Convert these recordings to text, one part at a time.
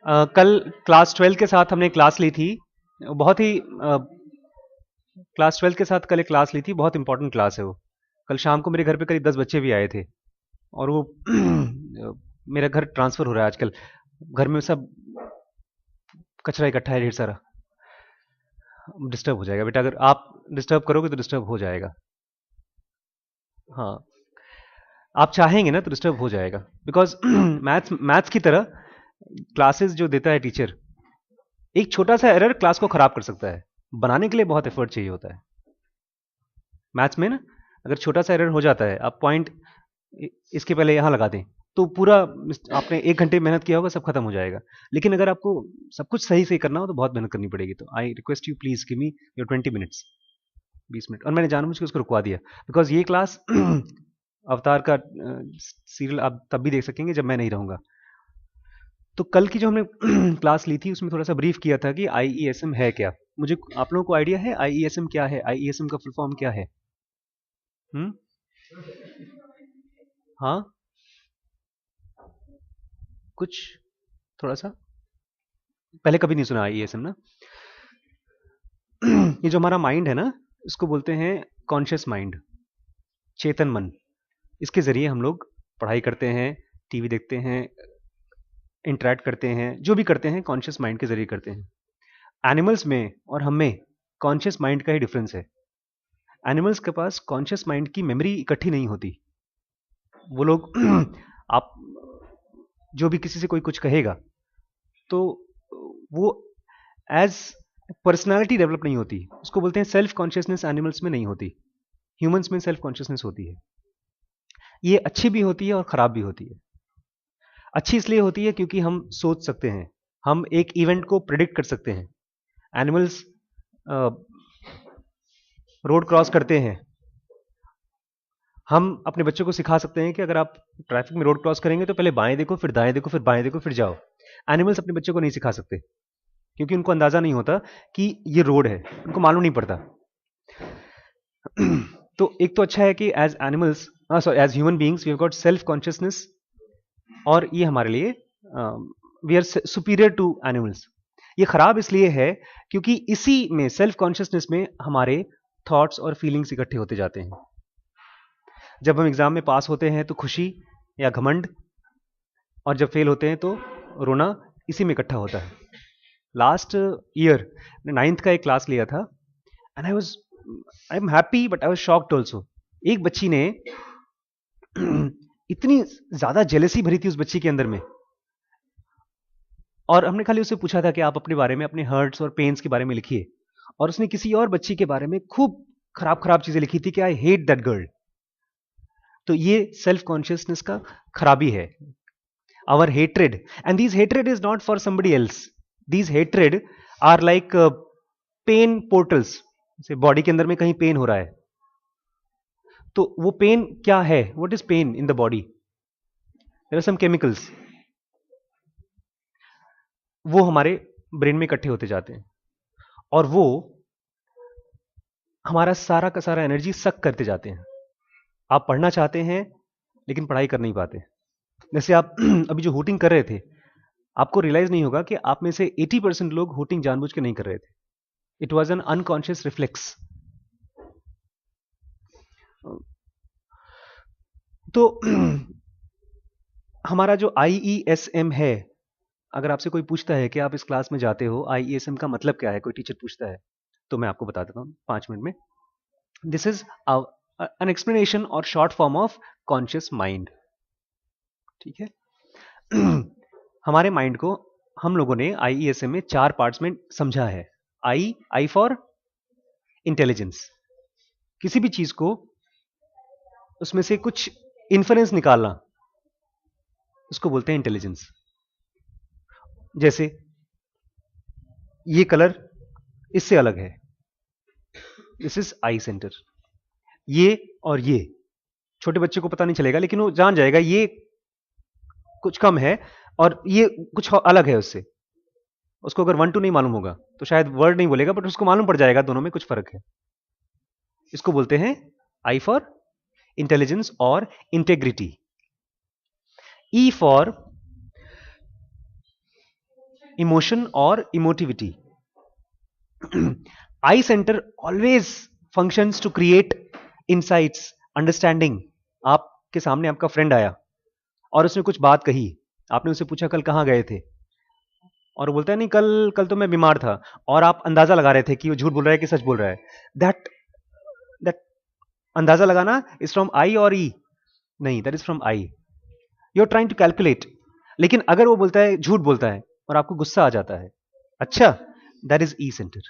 कल क्लास 12 के साथ हमने क्लास ली थी। बहुत ही क्लास 12 के साथ कल एक क्लास ली थी, बहुत इंपॉर्टेंट क्लास है वो। कल शाम को मेरे घर पे करीब 10 बच्चे भी आए थे। और वो मेरा घर ट्रांसफ़र हो रहा है आजकल। घर में सब कचरा इकट्ठा है ढेर सारा। डिस्टर्ब हो जाएगा बेटा, अगर आप डिस्टर्ब करोगे तो डिस्टर्ब हो जाएगा। हाँ, आप चाहेंगे ना तो डिस्टर्ब हो जाएगा, बिकॉज मैथ्स मैथ्स की तरह क्लासेस जो देता है टीचर, एक छोटा सा एरर क्लास को खराब कर सकता है। बनाने के लिए बहुत एफर्ट चाहिए होता है मैथ्स में ना। अगर छोटा सा एरर हो जाता है, आप पॉइंट इसके पहले यहाँ लगा दें, तो पूरा आपने 1 घंटे मेहनत किया होगा, सब खत्म हो जाएगा। लेकिन अगर आपको सब कुछ सही से करना हो तो बहुत मेहनत करनी पड़ेगी। तो I request you, please give me your 20 minutes, 20 minute. और मैंने जानबूझ के उसको रुकवा दिया, बिकॉज ये क्लास अवतार का सीरियल आप तब भी देख सकेंगे जब मैं नहीं रहूंगा। तो कल की जो हमने क्लास ली थी उसमें थोड़ा सा ब्रीफ किया था कि आईईएसएम है क्या। मुझे आप लोगों को आइडिया है आईईएसएम क्या है? आईईएसएम का फुल फॉर्म क्या है? हम्म? हाँ, कुछ थोड़ा सा पहले कभी नहीं सुना आईईएसएम ना। ये जो हमारा माइंड है ना, इसको बोलते हैं कॉन्शियस माइंड, चेतन मन। इसके जरिए हम लोग पढ़ाई करते हैं, टीवी देखते हैं, इंटरेक्ट करते हैं, जो भी करते हैं कॉन्शियस माइंड के जरिए करते हैं। एनिमल्स में और हम में कॉन्शियस माइंड का ही डिफरेंस है। एनिमल्स के पास कॉन्शियस माइंड की मेमोरी इकट्ठी नहीं होती। वो लोग आप जो भी किसी से कोई कुछ कहेगा तो वो एज पर्सनालिटी डेवलप नहीं होती, उसको बोलते हैं सेल्फ कॉन्शियसनेस। एनिमल्स में नहीं होती, ह्यूमंस में सेल्फ कॉन्शियसनेस होती है। ये अच्छी भी होती है और खराब भी होती है। अच्छी इसलिए होती है क्योंकि हम सोच सकते हैं, हम एक इवेंट को प्रिडिक्ट कर सकते हैं। एनिमल्स रोड क्रॉस करते हैं, हम अपने बच्चों को सिखा सकते हैं कि अगर आप ट्रैफिक में रोड क्रॉस करेंगे तो पहले बाएं देखो, फिर दाएं देखो, फिर बाएं देखो, फिर जाओ। एनिमल्स अपने बच्चों को नहीं सिखा सकते, क्योंकि उनको अंदाजा नहीं होता कि ये रोड है, उनको मालूम नहीं पड़ता। तो एक तो अच्छा है कि as animals, sorry, as human beings we have got self consciousness, और ये हमारे लिए we are superior to animals. ये खराब इसलिए है क्योंकि इसी में, सेल्फ कॉन्शियसनेस में, हमारे थॉट्स और फीलिंग्स इकट्ठे होते जाते हैं। जब हम एग्जाम में पास होते हैं तो खुशी या घमंड, और जब फेल होते हैं तो रोना, इसी में इकट्ठा होता है। लास्ट ईयर 9th का एक क्लास लिया था, and I am happy but I was shocked also. एक बच्ची ने इतनी ज्यादा जेलसी भरी थी उस बच्ची के अंदर में, और हमने खाली उससे पूछा था कि आप अपने बारे में, अपने हर्ट्स और पेन्स के बारे में लिखिए, और उसने किसी और बच्ची के बारे में खूब खराब खराब चीजें लिखी थी कि आई हेट दैट गर्ल। तो ये सेल्फ कॉन्शियसनेस का खराबी है। our hatred, and these hatred is not for somebody else, these hatred are like pain portals। जैसे बॉडी के अंदर में कहीं पेन हो रहा है, तो वो पेन क्या है? what is pain in the body? there are some chemicals, वो हमारे ब्रेन में इकट्ठे होते जाते हैं, और वो हमारा सारा का सारा एनर्जी सक करते जाते हैं। आप पढ़ना चाहते हैं लेकिन पढ़ाई कर नहीं पाते। जैसे आप अभी जो हुटिंग कर रहे थे, आपको रियलाइज नहीं होगा कि आप में से 80% लोग हुटिंग जानबूझ के नहीं कर रहे थे। It was an unconscious reflex. तो हमारा जो आईईएसएम है, अगर आपसे कोई पूछता है कि आप इस क्लास में जाते हो, आईईएसएम का मतलब क्या है, कोई टीचर पूछता है, तो मैं आपको बता देता हूँ 5 मिनट में। दिस इज एन एक्सप्लेनेशन और short form of conscious mind. ठीक है। हमारे माइंड को हम लोगों ने आईईएसएम में 4 पार्ट्स में समझा है। आई फॉर इंटेलिजेंस, किसी भी चीज को उसमें से कुछ इन्फरेंस निकालना, उसको बोलते हैं इंटेलिजेंस। जैसे ये कलर इससे अलग है, दिस इज आई सेंटर। ये और ये छोटे बच्चे को पता नहीं चलेगा, लेकिन वो जान जाएगा ये कुछ कम है और ये कुछ अलग है उससे। उसको अगर 1 2 नहीं मालूम होगा तो शायद वर्ड नहीं बोलेगा, बट उसको मालूम पड़ जाएगा दोनों में कुछ फर्क है। इसको बोलते हैं आई फॉर इंटेलिजेंस और इंटेग्रिटी। ई फॉर इमोशन और emotivity. I center always functions to create insights, understanding. आपके सामने आपका फ्रेंड आया और उसने कुछ बात कही, आपने उससे पूछा कल कहाँ गए थे, और वो बोलता है नहीं कल कल तो मैं बीमार था, और आप अंदाजा लगा रहे थे कि वो झूठ बोल रहा है कि सच बोल रहा है। दैट दैट अंदाजा लगाना इज फ्रॉम आई और ई? नहीं, that is from I. You are trying to calculate. लेकिन अगर वो बोलता है, झूठ बोलता है और आपको गुस्सा आ जाता है, अच्छा, that is E centre.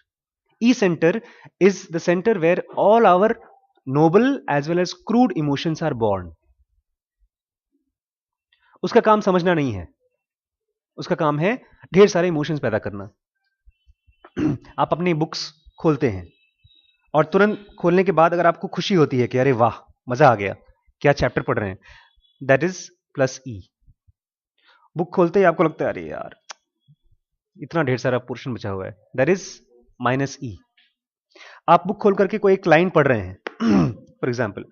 E centre is the centre where all our noble as well as crude emotions are born. उसका काम समझना नहीं है, उसका काम है ढेर सारे इमोशंस पैदा करना। आप अपनी बुक्स खोलते हैं और तुरंत खोलने के बाद अगर आपको खुशी होती है कि अरे वाह मजा आ गया, क्या चैप्टर पढ़ रहे हैं, that is plus E. Book खोलते ही आपको लगता है अरे यार इतना ढेर सारा पोर्शन बचा हुआ है, दैट इज माइनस ई। आप बुक खोल करके कोई एक लाइन पढ़ रहे हैं, for example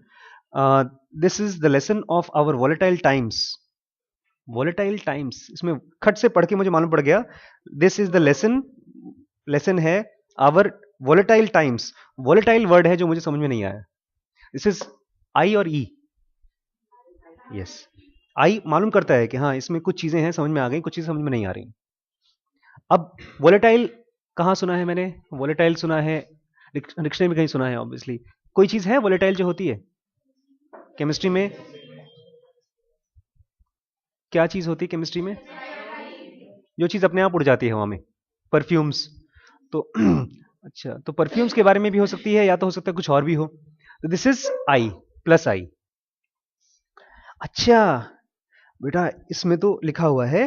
this is the lesson of our volatile times. Volatile times, इसमें खट से पढ़ के मुझे मालूम पड़ गया this is the lesson, lesson है our volatile times. Volatile word है जो मुझे समझ में नहीं आया, दिस इज आई और ई। यस, आई मालूम करता है कि हाँ इसमें कुछ चीजें हैं समझ में आ गई, कुछ चीजें समझ में नहीं आ रही। अब वॉलेटाइल कहाँ सुना है मैंने? वॉलेटाइल सुना है डिक्शनरी में, कहीं सुना है ऑब्वियसली। कोई चीज है वॉलेटाइल जो होती है केमिस्ट्री में? क्या चीज होती है केमिस्ट्री में? जो चीज अपने आप उड़ जाती है हवा में, परफ्यूम्स। तो अच्छा, तो परफ्यूम्स के बारे में भी हो सकती है, या तो हो सकता है कुछ और भी हो। तो दिस इज आई प्लस आई। अच्छा बेटा, इसमें तो लिखा हुआ है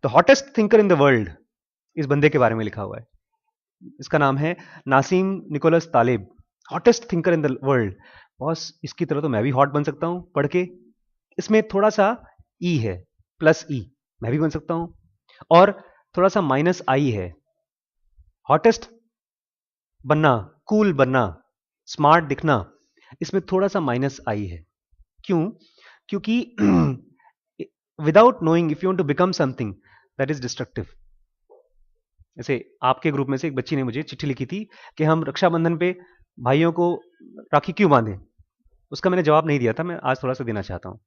the hottest thinker in the world, इस बंदे के बारे में लिखा हुआ है। इसका नाम है Nassim Nicholas Taleb, hottest thinker in the world. Boss, इसकी तरह तो मैं भी हॉट बन सकता हूं पढ़ के। इसमें थोड़ा सा ई है, प्लस ई, मैं भी बन सकता हूं, और थोड़ा सा माइनस आई है। हॉटेस्ट बनना, कूल बनना, स्मार्ट दिखना, इसमें थोड़ा सा माइनस आई है। क्यों? क्योंकि without knowing if you want to become something that is destructive. जैसे आपके ग्रुप में से एक बच्ची ने मुझे चिट्ठी लिखी थी कि हम रक्षाबंधन पे भाइयों को राखी क्यों बांधें। उसका मैंने जवाब नहीं दिया था, मैं आज थोड़ा सा देना चाहता हूं।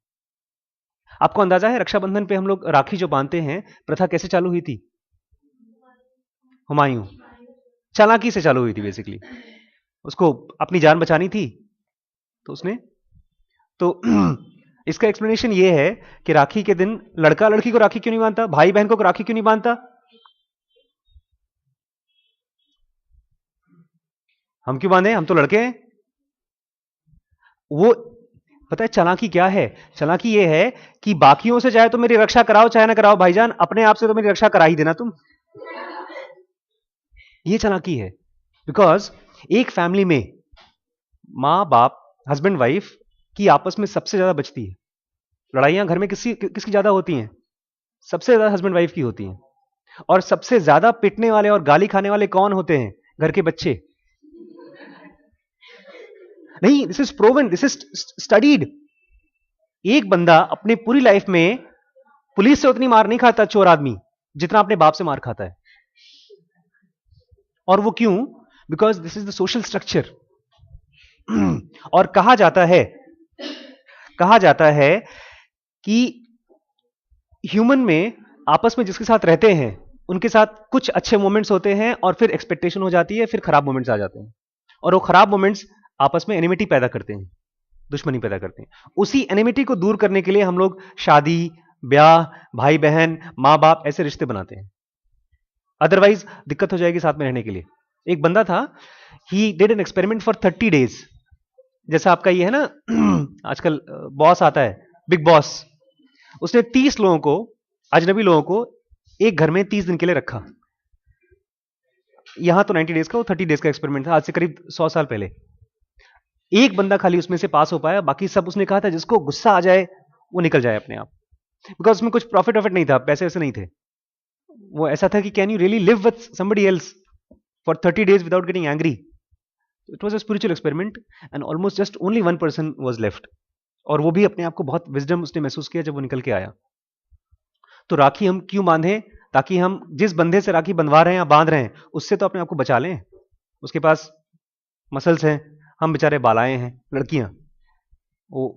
आपको अंदाजा है रक्षाबंधन पे हम लोग राखी जो बांधते हैं, प्रथा कैसे चालू हुई थी? हुमायूं, चालाकी से चालू हुई थी बेसिकली। उसको अपनी जान बचानी थी तो उसने, तो इसका एक्सप्लेनेशन ये है कि राखी के दिन लड़का लड़की को राखी क्यों नहीं बांधता, भाई बहन को राखी क्यों नहीं बांधता? हम क्यों बांधे, हम तो लड़के हैं। वो पता है चालाकी क्या है? चालाकी ये है कि बाकियों से चाहे तो मेरी रक्षा कराओ चाहे ना कराओ भाईजान, अपने आप से तो मेरी रक्षा करा ही देना तुम। ये चालाकी है। बिकॉज एक फैमिली में मां बाप, हस्बैंड वाइफ की आपस में सबसे ज्यादा बचती है। लड़ाइयां घर में किसकी ज्यादा होती हैं? सबसे ज्यादा हस्बैंड वाइफ की होती हैं। और सबसे ज्यादा पिटने वाले और गाली खाने वाले कौन होते हैं? घर के बच्चे। नहीं, this is proven, this is studied. एक बंदा अपनी पूरी लाइफ में पुलिस से उतनी मार नहीं खाता, चोर आदमी, जितना अपने बाप से मार खाता है। और वो क्यों? Because this is the social structure. और कहा जाता है कि ह्यूमन में आपस में जिसके साथ रहते हैं उनके साथ कुछ अच्छे मोमेंट्स होते हैं और फिर एक्सपेक्टेशन हो जाती है, फिर खराब मोमेंट्स आ जाते हैं, और वो खराब मोमेंट्स आपस में एनिमिटी पैदा करते हैं, दुश्मनी पैदा करते हैं। उसी एनिमिटी को दूर करने के लिए हम लोग शादी, ब्याह, भाई बहन, मां बाप ऐसे रिश्ते बनाते हैं, अदरवाइज दिक्कत हो जाएगी साथ में रहने के लिए। एक बंदा था, he did an experiment for 30 days. जैसा आपका ये है ना आजकल बॉस आता है, बिग बॉस, उसने 30 लोगों को, अजनबी लोगों को एक घर में 30 दिन के लिए रखा। यहां तो 90 डेज का, वो 30 डेज का एक्सपेरिमेंट था, आज से करीब 100 साल पहले। एक बंदा खाली उसमें से पास हो पाया, बाकी सब उसने कहा था जिसको गुस्सा आ जाए वो निकल जाए अपने आप, बिकॉज उसमें कुछ प्रॉफिट नहीं था, पैसे वैसे नहीं थे। वो ऐसा था कि can you really live with somebody else for 30 days without getting angry. It was a spiritual experiment and almost just only 1 person was left, और वो भी अपने आप को बहुत विजडम उसने महसूस किया जब वो निकल के आया। तो राखी हम क्यों बांधे? ताकि हम जिस बंधे से राखी बंधवा रहे हैं या बांध रहे हैं उससे तो अपने आप को बचा लें। उसके पास मसल्स हैं, हम बेचारे बालाएं हैं, लड़कियां, वो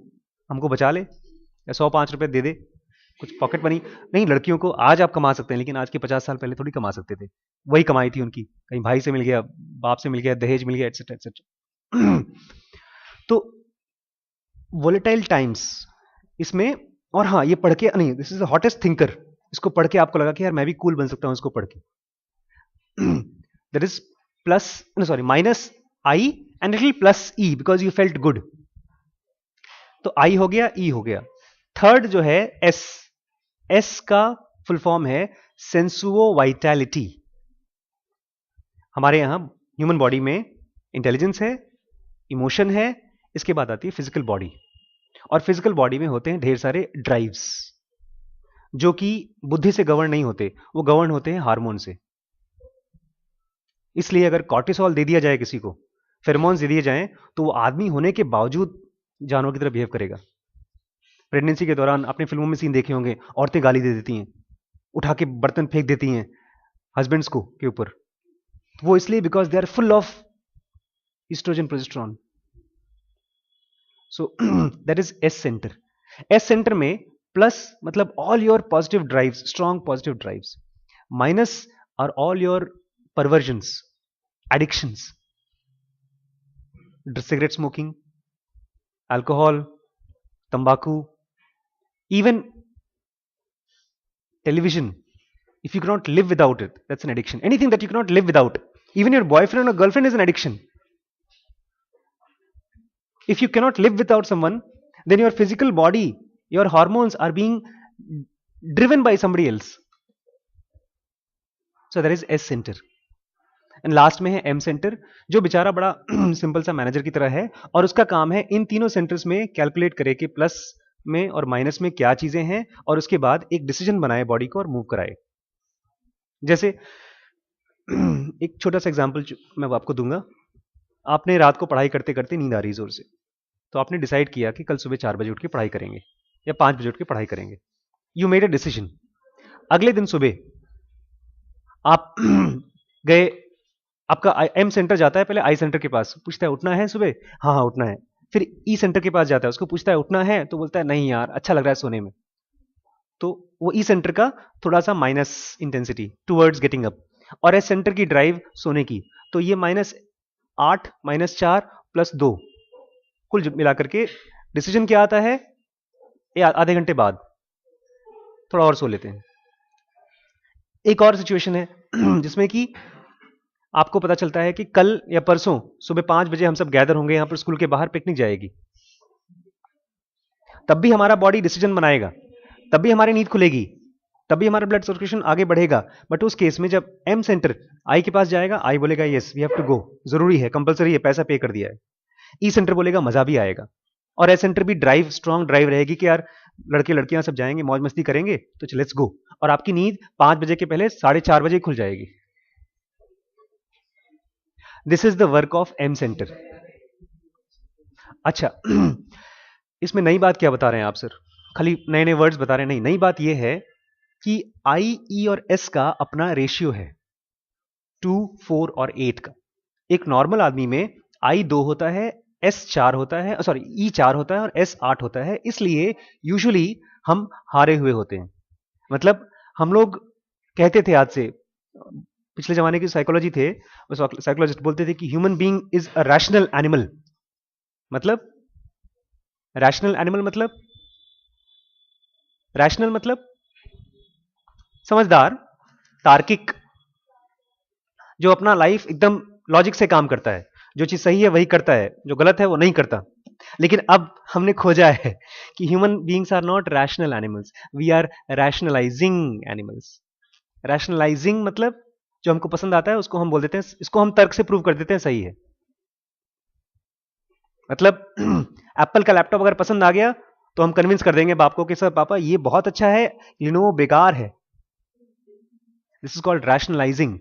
हमको बचा ले या 100-5 रुपए दे दे, कुछ पॉकेट मनी। नहीं, लड़कियों को आज आप कमा सकते हैं, लेकिन आज के 50 साल पहले थोड़ी कमा सकते थे। वही कमाई थी उनकी, कहीं भाई से मिल गया, बाप से मिल गया, दहेज मिल गया, एटसेट्रा एटसेट्रा। तो वोलेटाइल टाइम्स इसमें, और हाँ ये पढ़ के, नहीं this is the hottest thinker, इसको पढ़ के आपको लगा कि यार मैं भी कूल बन सकता हूं इसको पढ़ के। That is plus, sorry, minus I and little plus E because you felt good. तो आई हो गया, ई हो गया। थर्ड जो है एस, एस का फुल फॉर्म है सेंसुओ वाइटैलिटी। हमारे यहां ह्यूमन बॉडी में इंटेलिजेंस है, इमोशन है, इसके बाद आती है फिजिकल बॉडी, और फिजिकल बॉडी में होते हैं ढेर सारे ड्राइव्स जो कि बुद्धि से गवर्न नहीं होते, वो गवर्न होते हैं हार्मोन से। इसलिए अगर कॉर्टिसोल दे दिया जाए किसी को, फेरोमोन्स दे दिए जाएं, तो वो आदमी होने के बावजूद जानवर की तरह बिहेव करेगा। प्रेगनेंसी के दौरान आपने फिल्मों में सीन देखे होंगे, औरतें गाली दे देती हैं, उठा के बर्तन फेंक देती हैं हस्बैंड्स को के ऊपर, तो वो इसलिए because they are full of estrogen progesterone. So that is S center. S center में प्लस मतलब all your positive drives, strong positive drives. Minus are all your perversions, addictions, cigarette smoking, alcohol, तंबाकू, even television. If you cannot live without it, that's an addiction. Anything that you cannot live without, even your boyfriend or girlfriend is an addiction. If you cannot live without someone, then your physical body, your hormones are being driven by somebody else. So that is S center. And last में है M centre, जो बेचारा बड़ा simple सा manager की तरह है, और उसका काम है इन तीनों सेंटर्स में कैलकुलेट करे कि प्लस में और माइनस में क्या चीजें हैं, और उसके बाद एक डिसीजन बनाए बॉडी को और मूव कराए। जैसे एक छोटा सा एग्जांपल मैं आपको दूंगा। आपने रात को पढ़ाई करते करते नींद आ रही जोर से, तो आपने डिसाइड किया कि कल सुबह 4 बजे उठ के पढ़ाई करेंगे या 5 बजे उठ के पढ़ाई करेंगे। You made a decision. अगले दिन सुबह आप गए, आपका एम सेंटर जाता है पहले आई सेंटर के पास, पूछता है उठना है सुबह, हाँ हाँ उठना है। फिर ई सेंटर के पास जाता है, उसको पूछता है उठना है, तो बोलता है नहीं यार अच्छा लग रहा है सोने में। तो वो ई सेंटर का थोड़ा सा minus intensity towards getting up, और एस सेंटर की ड्राइव सोने की, तो ये -8 -4 +2 कुल मिलाकर के डिसीजन क्या आता है, आधे घंटे बाद थोड़ा और सो लेते हैं। एक और सिचुएशन है जिसमें कि आपको पता चलता है कि कल या परसों सुबह 5 बजे हम सब गैदर होंगे यहां पर स्कूल के बाहर, पिकनिक जाएगी। तब भी हमारा बॉडी डिसीजन बनाएगा, तब भी हमारी नींद खुलेगी, तब भी हमारा ब्लड सर्कुलेशन आगे बढ़ेगा। बट उस केस में जब एम सेंटर आई के पास जाएगा, आई बोलेगा yes we have to go, जरूरी है, कंपलसरी है, पैसा पे कर दिया है। ई सेंटर बोलेगा मजा भी आएगा, और एस सेंटर भी ड्राइव, स्ट्रॉन्ग ड्राइव रहेगी कि यार लड़के लड़कियां सब जाएंगे, मौज मस्ती करेंगे, तो लेट्स गो। और आपकी नींद 5 बजे के पहले 4:30 बजे खुल जाएगी। This is the work of M centre. अच्छा इसमें नई बात क्या बता रहे हैं आप सर, खाली नए नए वर्ड्स बता रहे हैं? नहीं, नई बात यह है कि आई, ई और एस का अपना रेशियो है 2, 4 और 8 का। एक नॉर्मल आदमी में आई 2 होता है, एस 4 होता है, सॉरी ई 4 होता है और एस 8 होता है, इसलिए यूजुअली हम हारे हुए होते हैं। मतलब हम लोग कहते थे आज से, पिछले जमाने की साइकोलॉजी थे, उस साइकोलॉजिस्ट बोलते थे कि human being is a rational animal. मतलब रैशनल एनिमल मतलब, रैशनल मतलब समझदार, तार्किक, जो अपना लाइफ एकदम लॉजिक से काम करता है, जो चीज सही है वही करता है, जो गलत है वो नहीं करता। लेकिन अब हमने खोजा है कि human beings are not rational animals, we are rationalising animals. Rationalising मतलब जो हमको पसंद आता है उसको हम बोल देते हैं, इसको हम तर्क से प्रूव कर देते हैं सही है। मतलब एप्पल का लैपटॉप अगर पसंद आ गया तो हम कन्विंस कर देंगे बाप को कि सर पापा ये बहुत अच्छा है, लिनोवो बेकार है। This is called rationalising.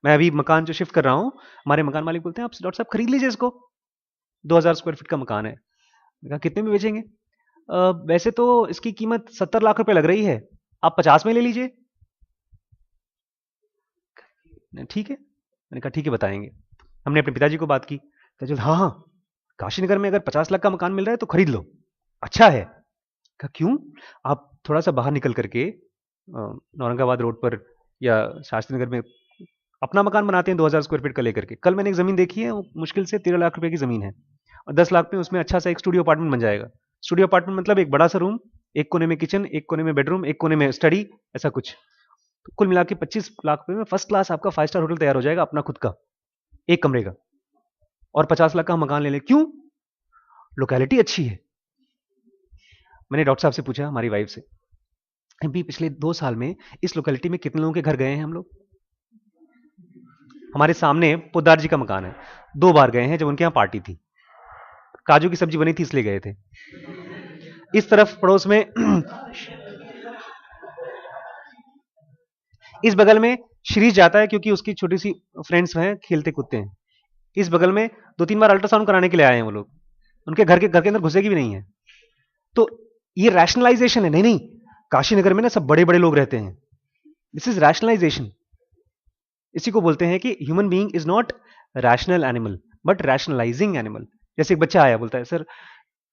मैं अभी मकान जो शिफ्ट कर रहा हूं, हमारे मकान मालिक बोलते हैं आप डॉक्टर साहब खरीद लीजिए इसको, 2000 स्क्वायर फीट का मकान है। मैं कहा कितने में बेचेंगे? वैसे तो इसकी कीमत 70 लाख रुपए लग रही है, आप 50 में ले लीजिए। ठीक है, मैंने कहा ठीक है बताएंगे। हमने अपने पिताजी को बात की, पिताजी हाँ हाँ काशीनगर में अगर 50 लाख का मकान मिल रहा है तो खरीद लो, अच्छा है। कहा क्यों? आप थोड़ा सा बाहर निकल करके औरंगाबाद रोड पर या शास्त्री नगर में अपना मकान बनाते हैं 2000 स्क्वायर फीट का लेकर के। कल मैंने एक जमीन देखी है, वो मुश्किल से 13 लाख रुपए की जमीन है और 10 लाख में उसमें अच्छा सा एक स्टूडियो अपार्टमेंट बन जाएगा। स्टूडियो अपार्टमेंट मतलब एक बड़ा सा रूम, एक कोने में किचन, एक कोने में बेडरूम, एक कोने में स्टडी, ऐसा कुछ। तो कुल मिला के 25 लाख रुपए में फर्स्ट क्लास आपका 5 स्टार होटल तैयार हो जाएगा अपना खुद का, एक कमरे का। और 50 लाख का मकान ले लें, क्यों? लोकेलिटी अच्छी है। मैंने डॉक्टर साहब से पूछा, हमारी वाइफ से, अभी पिछले 2 साल में इस लोकेलिटी में कितने लोगों के घर गए हैं हम लोग? हमारे सामने पोद्दार जी का मकान है, 2 बार गए हैं, जब उनके यहां पार्टी थी, काजू की सब्जी बनी थी इसलिए गए थे। इस तरफ पड़ोस में इस बगल में श्रीज जाता है क्योंकि उसकी छोटी सी फ्रेंड्स हैं, खेलते कूदते हैं। इस बगल में 2-3 बार अल्ट्रासाउंड कराने के लिए आए हैं वो लोग, उनके घर के अंदर घुसेगी भी नहीं है। तो ये रैशनलाइजेशन है। नहीं नहीं, काशीनगर में ना सब बड़े बड़े लोग रहते हैं, दिस इज रैशनलाइजेशन। इसी को बोलते हैं कि human being is not rational animal but rationalising animal. जैसे एक बच्चा आया बोलता है, सर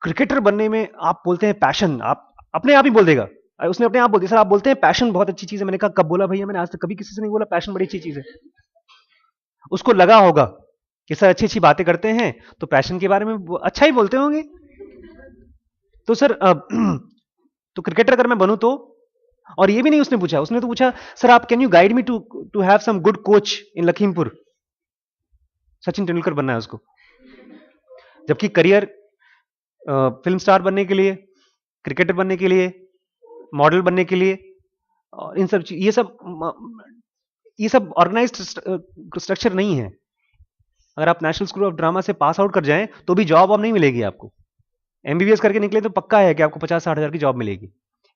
क्रिकेटर बनने में आप बोलते हैं पैशन, आप अपने आप ही बोल देगा, उसने अपने आप बोल दिया, सर आप बोलते हैं पैशन बहुत अच्छी चीज है। मैंने कहा कब बोला भैया? मैंने आज तक कभी किसी से नहीं बोला पैशन बड़ी अच्छी चीज है। उसको लगा होगा कि सर अच्छी अच्छी बातें करते हैं तो पैशन के बारे में अच्छा ही बोलते होंगे। तो सर तो क्रिकेटर अगर मैं बनूं तो, और ये भी नहीं उसने पूछा, उसने तो पूछा सर आप can you guide me to have some good coach in Lakhimpur. Sachin Tendulkar बनना है उसको, जबकि करियर फिल्म स्टार बनने के लिए, क्रिकेटर बनने के लिए, मॉडल बनने के लिए, और इन सब ये सब ऑर्गेनाइज्ड स्ट्रक्चर नहीं है। अगर आप नेशनल स्कूल ऑफ ड्रामा से पास आउट कर जाएं तो भी जॉब अब नहीं मिलेगी आपको। एमबीबीएस करके निकले तो पक्का है कि आपको 50-60 हजार की जॉब मिलेगी।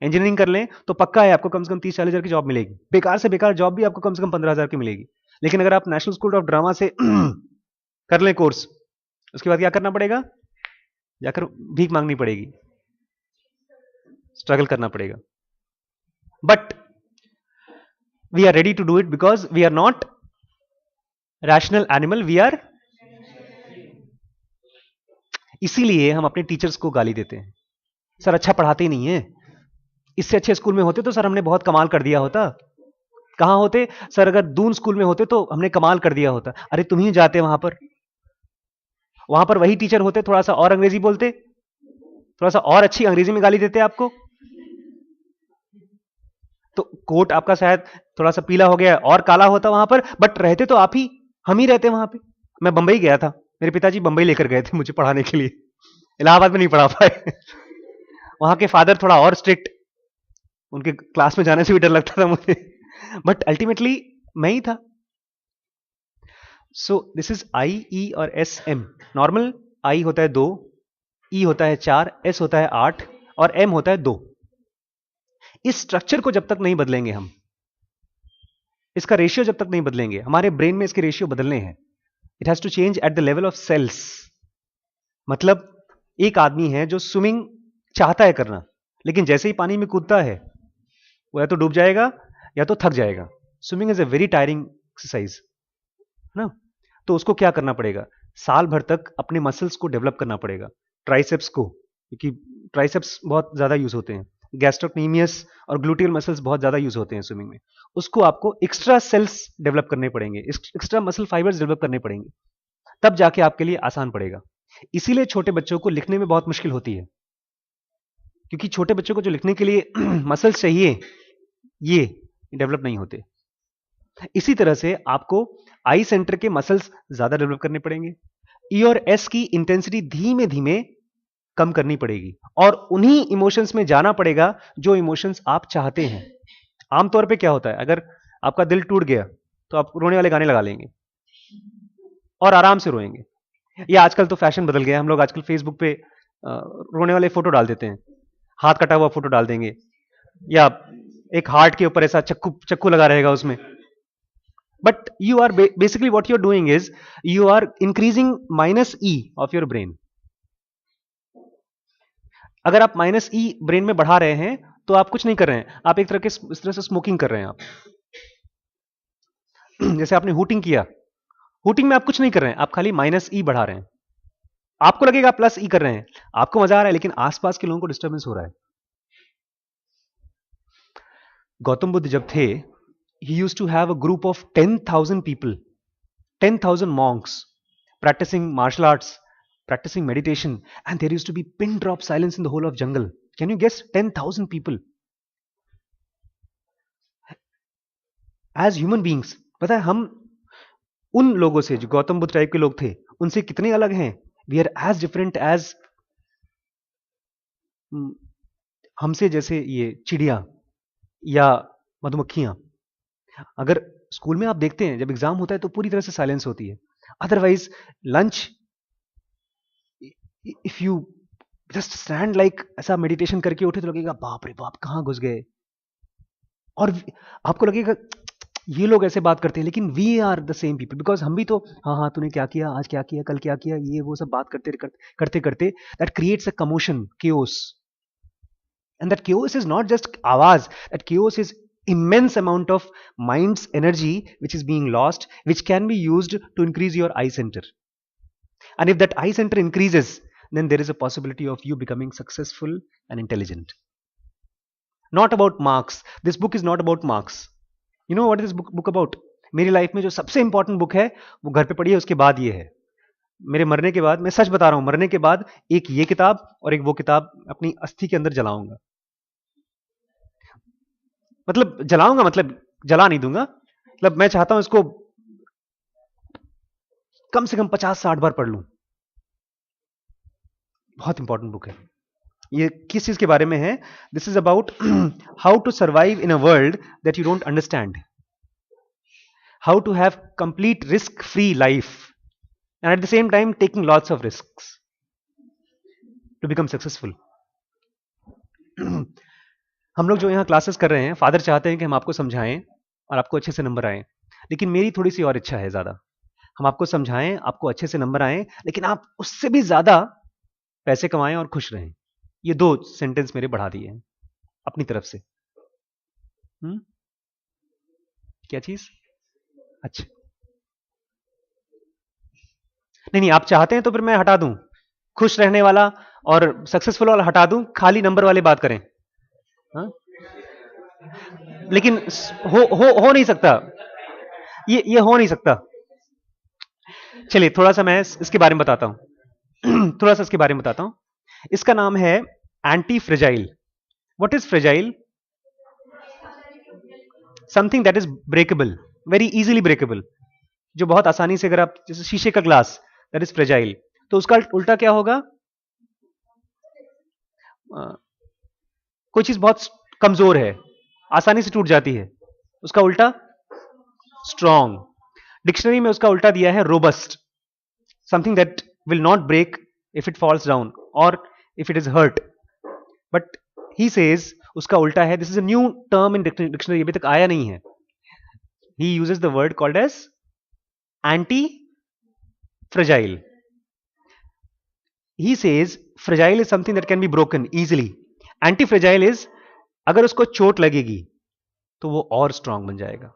इंजीनियरिंग कर लें तो पक्का है आपको कम से कम 30-40 हजार की जॉब मिलेगी। बेकार से बेकार जॉब भी आपको कम से कम 15 हजार की मिलेगी। लेकिन अगर आप नेशनल स्कूल ऑफ ड्रामा से कर लें कोर्स, उसके बाद क्या करना पड़ेगा? जाकर भीख मांगनी पड़ेगी, स्ट्रगल करना पड़ेगा। But we are ready to do it because we are not rational animal, we are. इसीलिए हम अपने टीचर्स को गाली देते हैं, सर अच्छा पढ़ाते ही नहीं है, इससे अच्छे स्कूल में होते तो सर हमने बहुत कमाल कर दिया होता। कहां होते सर? अगर दून स्कूल में होते तो हमने कमाल कर दिया होता। अरे तुम ही जाते वहां पर वही टीचर होते, थोड़ा सा और अंग्रेजी बोलते, थोड़ा सा और अच्छी अंग्रेजी में गाली देते आपको, तो कोट आपका शायद थोड़ा सा पीला हो गया और काला होता वहां पर, बट रहते तो आप ही, हम ही रहते वहां पे। मैं बंबई गया था, मेरे पिताजी बंबई लेकर गए थे मुझे पढ़ाने के लिए, इलाहाबाद में नहीं पढ़ा पाए। वहां के फादर थोड़ा और स्ट्रिक्ट, उनके क्लास में जाने से भी डर लगता था मुझे, बट अल्टीमेटली मैं ही था। सो दिस इज आई, ई और एस, एम। नॉर्मल आई होता है 2, ई होता है 4, एस होता है 8 और एम होता है 2। इस स्ट्रक्चर को जब तक नहीं बदलेंगे हम, इसका रेशियो जब तक नहीं बदलेंगे, हमारे ब्रेन में इसके रेशियो बदलने हैं। It has to change at the level of cells. मतलब एक आदमी है जो स्विमिंग चाहता है करना, लेकिन जैसे ही पानी में कूदता है वो या तो डूब जाएगा या तो थक जाएगा। Swimming is a very tiring exercise, है ना? तो उसको क्या करना पड़ेगा? साल भर तक अपने मसल्स को डेवलप करना पड़ेगा, ट्राइसेप्स को, क्योंकि ट्राइसेप्स बहुत ज्यादा यूज होते हैं, गैस्ट्रोक्नीमियस और ग्लूटियल मसल्स बहुत ज्यादा यूज होते हैं स्विमिंग में। उसको आपको एक्स्ट्रा सेल्स डेवलप करने पड़ेंगे, एक्स्ट्रा मसल फाइबर्स डेवलप करने पड़ेंगे, तब जाके आपके लिए आसान पड़ेगा। इसीलिए छोटे बच्चों को लिखने में बहुत मुश्किल होती है, क्योंकि छोटे बच्चों को जो लिखने के लिए मसल्स चाहिए ये डेवलप नहीं होते। इसी तरह से आपको आई सेंटर के मसल्स ज्यादा डेवलप करने पड़ेंगे, ई और एस की इंटेंसिटी धीमे धीमे कम करनी पड़ेगी, और उन्हीं इमोशंस में जाना पड़ेगा जो इमोशंस आप चाहते हैं। आमतौर पे क्या होता है, अगर आपका दिल टूट गया तो आप रोने वाले गाने लगा लेंगे और आराम से रोएंगे। या आजकल तो फैशन बदल गया, हम लोग आजकल फेसबुक पे रोने वाले फोटो डाल देते हैं, हाथ कटा हुआ फोटो डाल देंगे, या एक हार्ट के ऊपर ऐसा चक्कू लगा रहेगा उसमें। But you are basically what you are doing is you are increasing minus E of your brain. अगर आप माइनस ई ब्रेन में बढ़ा रहे हैं तो आप कुछ नहीं कर रहे हैं, आप एक तरह के इस तरह से स्मोकिंग कर रहे हैं आप। जैसे आपने हुटिंग किया, हुटिंग में आप कुछ नहीं कर रहे हैं, आप खाली माइनस ई बढ़ा रहे हैं। आपको लगेगा प्लस ई कर रहे हैं, आपको मजा आ रहा है, लेकिन आसपास के लोगों को डिस्टर्बेंस हो रहा है। गौतम बुद्ध जब थे, he used to have a group of 10,000 people, 10,000 monks practicing martial arts, practicing meditation, and there used to be pin drop silence in the whole of jungle. Can you guess? 10,000 people as human beings. पता है हम उन लोगों से, जो Gautam Buddha type के लोग थे, उनसे कितने अलग हैं? We are as different as हमसे जैसे ये चिड़िया या मधुमक्खियां। अगर स्कूल में आप देखते हैं, जब एग्जाम होता है तो पूरी तरह से साइलेंस होती है, otherwise lunch if you just stand like ऐसा मेडिटेशन करके उठे तो लगेगा बाप रे बाप कहां घुस गए, और आपको लगेगा ये लोग ऐसे बात करते हैं, लेकिन we are the same people, because हम भी तो हाँ हाँ तूने क्या किया, आज क्या किया, कल क्या किया, ये वो सब बात करते करते करते that creates a commotion, chaos, and that chaos is not just आवाज, that chaos is immense amount of mind's energy which is being lost, which can be used to increase your eye center, and if that eye center increases, then there is a possibility of you becoming successful and intelligent. Not about marks. This book is not about marks. You know what is this book about? मेरी life में जो सबसे important book है वो घर पे पढ़ी है, उसके बाद ये है। मेरे मरने के बाद, मैं सच बता रहा हूं, मरने के बाद एक ये किताब और एक वो किताब अपनी अस्थि के अंदर जलाऊंगा। मतलब जलाऊंगा, मतलब जला नहीं दूंगा, मतलब मैं चाहता हूं इसको कम से कम 50-60 बार पढ़ लूं। बहुत इंपॉर्टेंट बुक है। ये किस चीज के बारे में है? This is about how to survive in a world that you don't understand, how to have complete risk free life and at the same time taking lots of risks to become successful. हम लोग जो यहाँ classes कर रहे हैं, father चाहते हैं कि हम आपको समझाएं और आपको अच्छे से नंबर आए, लेकिन मेरी थोड़ी सी और इच्छा है ज्यादा। हम आपको समझाएं, आपको अच्छे से नंबर आए, लेकिन आप उससे भी ज्यादा पैसे कमाएं और खुश रहें। ये 2 सेंटेंस मेरे बढ़ा दिए हैं अपनी तरफ से। क्या चीज? अच्छा, नहीं आप चाहते हैं तो फिर मैं हटा दूं, खुश रहने वाला और सक्सेसफुल वाला हटा दूं, खाली नंबर वाले बात करें। हा? लेकिन हो नहीं सकता, ये हो नहीं सकता। चलिए थोड़ा सा मैं इसके बारे में बताता हूं थोड़ा सा इसके बारे में बताता हूं। इसका नाम है anti fragile. What is fragile? Something that is breakable, very easily breakable, जो बहुत आसानी से, अगर आप जैसे शीशे का ग्लास, दैट इज फ्रेजाइल। तो उसका उल्टा क्या होगा? कोई चीज बहुत कमजोर है, आसानी से टूट जाती है, उसका उल्टा स्ट्रॉन्ग। डिक्शनरी में उसका उल्टा दिया है robust, something that will not break if it falls down और if it is hurt. But he says उसका उल्टा है, this is a new term in dictionary, अभी तक आया नहीं है। He uses the word called as anti fragile. He says fragile is something that can be broken easily. Anti fragile is अगर उसको चोट लगेगी तो वो और स्ट्रांग बन जाएगा।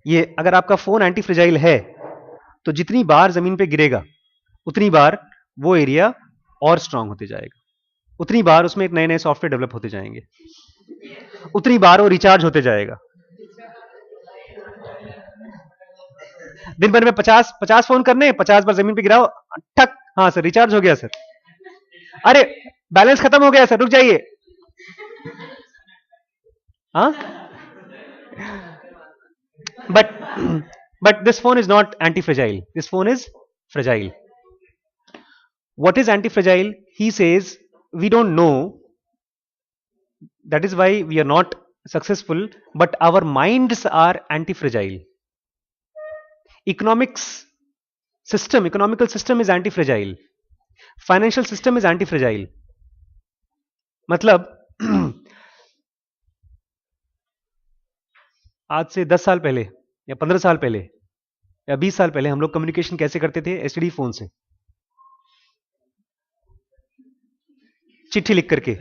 ये अगर आपका फोन एंटी फ्रेजाइल है तो जितनी बार जमीन पे गिरेगा उतनी बार वो एरिया और स्ट्रांग होते जाएगा, उतनी बार उसमें एक नए नए सॉफ्टवेयर डेवलप होते जाएंगे, उतनी बार वो रिचार्ज होते जाएगा। दिन भर में 50 फोन करने, 50 बार जमीन पे गिराओ, ठक, हाँ सर रिचार्ज हो गया सर, अरे बैलेंस खत्म हो गया सर रुक जाइए। हाँ, but this phone is not anti-fragile, this phone is fragile. What is anti-fragile? He says we don't know, that is why we are not successful, but our minds are anti-fragile. Economical system is anti-fragile, financial system is anti-fragile. मतलब आज से 10 साल पहले या 15 साल पहले या 20 साल पहले हम लोग कम्युनिकेशन कैसे करते थे? एसटीडी फोन से, चिट्ठी लिख करके,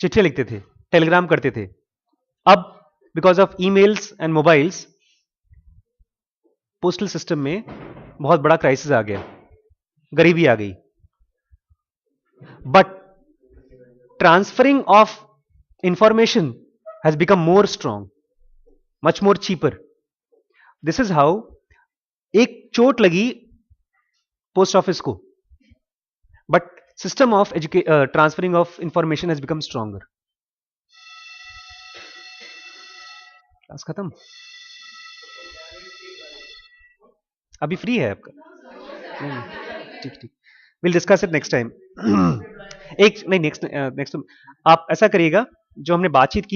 चिट्ठी लिखते थे, टेलीग्राम करते थे। अब because of emails and mobiles postal system में बहुत बड़ा क्राइसिस आ गया, गरीबी आ गई. But transferring of information has become more strong, much more cheaper. This is how एक चोट लगी पोस्ट ऑफिस को, but system of transferring of information has become stronger. Class खत्म? अभी फ्री है आपका? नहीं, ठीक ठीक, will discuss it next time. एक नहीं, नेक्स्ट आप ऐसा करिएगा, जो हमने बातचीत की